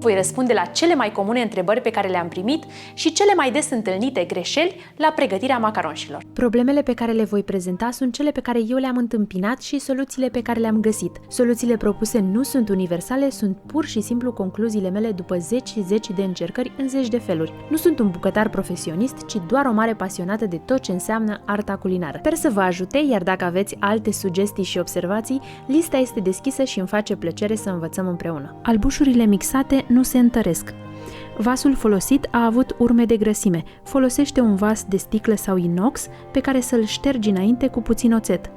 Voi răspunde la cele mai comune întrebări pe care le-am primit și cele mai des întâlnite greșeli la pregătirea macaronșilor. Problemele pe care le voi prezenta sunt cele pe care eu le-am întâmpinat și soluțiile pe care le-am găsit. Soluțiile propuse nu sunt universale, sunt pur și simplu concluziile mele după zeci și zeci de încercări în zeci de feluri. Nu sunt un bucătar profesionist, ci doar o mare pasionată de tot ce înseamnă arta culinară. Sper să vă ajute, iar dacă aveți alte sugestii și observații, lista este deschisă și îmi face plăcere să învățăm împreună. Albușurile mixate nu se întăresc. Vasul folosit a avut urme de grăsime. Folosește un vas de sticlă sau inox pe care să-l ștergi înainte cu puțin oțet.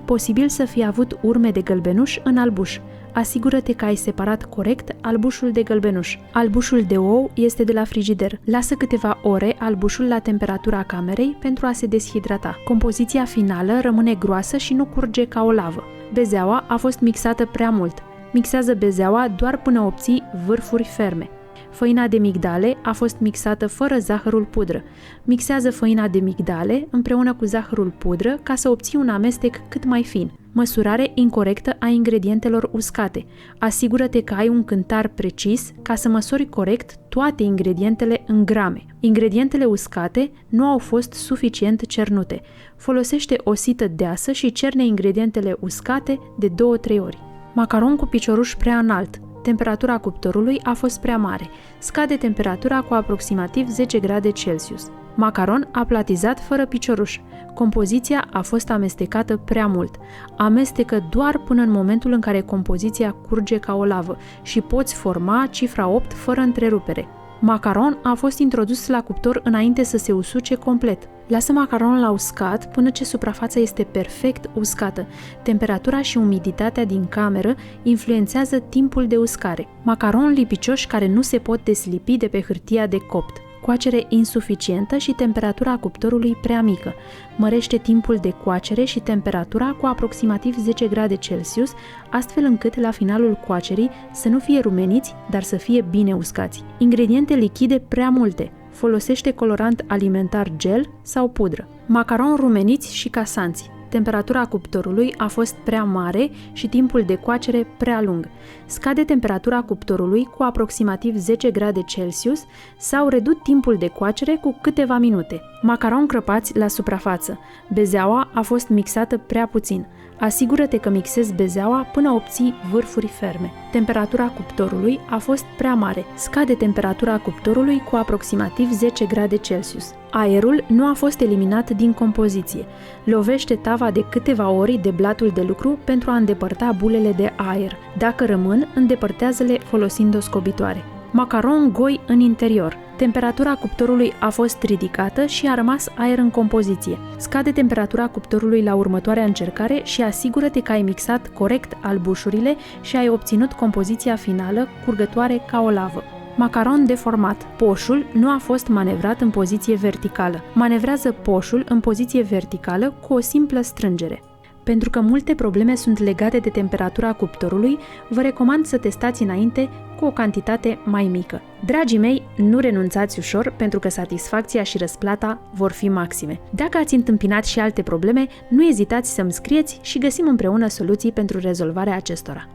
Posibil să fie avut urme de gălbenuș în albuș. Asigură-te că ai separat corect albușul de gălbenuș. Albușul de ou este de la frigider. Lasă câteva ore albușul la temperatura camerei pentru a se deshidrata. Compoziția finală rămâne groasă și nu curge ca o lavă. Bezeaua a fost mixată prea mult. Mixează bezeaua doar până obții vârfuri ferme. Făina de migdale a fost mixată fără zahărul pudră. Mixează făina de migdale împreună cu zahărul pudră ca să obții un amestec cât mai fin. Măsurare incorrectă a ingredientelor uscate. Asigură-te că ai un cântar precis ca să măsori corect toate ingredientele în grame. Ingredientele uscate nu au fost suficient cernute. Folosește o sită deasă și cerne ingredientele uscate de 2-3 ori. Macaron cu picioruș prea înalt. Temperatura cuptorului a fost prea mare. Scade temperatura cu aproximativ 10 grade Celsius. Macaron aplatizat fără picioruș. Compoziția a fost amestecată prea mult. Amestecă doar până în momentul în care compoziția curge ca o lavă și poți forma cifra 8 fără întrerupere. Macaron a fost introdus la cuptor înainte să se usuce complet. Lasă macaronul la uscat până ce suprafața este perfect uscată. Temperatura și umiditatea din cameră influențează timpul de uscare. Macaron lipicioși care nu se pot deslipi de pe hârtia de copt. Coacere insuficientă și temperatura cuptorului prea mică. Mărește timpul de coacere și temperatura cu aproximativ 10 grade Celsius, astfel încât la finalul coacerii să nu fie rumeniți, dar să fie bine uscați. Ingrediente lichide prea multe. Folosește colorant alimentar gel sau pudră. Macaron rumeniți și casanți. Temperatura cuptorului a fost prea mare și timpul de coacere prea lung. Scade temperatura cuptorului cu aproximativ 10 grade Celsius sau reduc timpul de coacere cu câteva minute. Macaron crăpați la suprafață. Bezeaua a fost mixată prea puțin. Asigură-te că mixezi bezeaua până obții vârfuri ferme. Temperatura cuptorului a fost prea mare. Scade temperatura cuptorului cu aproximativ 10 grade Celsius. Aerul nu a fost eliminat din compoziție. Lovește tava de câteva ori de blatul de lucru pentru a îndepărta bulele de aer. Dacă rămân, îndepărtează-le folosind o scobitoare. Macaron goi în interior. Temperatura cuptorului a fost ridicată și a rămas aer în compoziție. Scade temperatura cuptorului la următoarea încercare și asigură-te că ai mixat corect albușurile și ai obținut compoziția finală curgătoare ca o lavă. Macaron deformat. Poșul nu a fost manevrat în poziție verticală. Manevrează poșul în poziție verticală cu o simplă strângere. Pentru că multe probleme sunt legate de temperatura cuptorului, vă recomand să testați înainte cu o cantitate mai mică. Dragii mei, nu renunțați ușor pentru că satisfacția și răsplata vor fi maxime. Dacă ați întâmpinat și alte probleme, nu ezitați să-mi scrieți și găsim împreună soluții pentru rezolvarea acestora.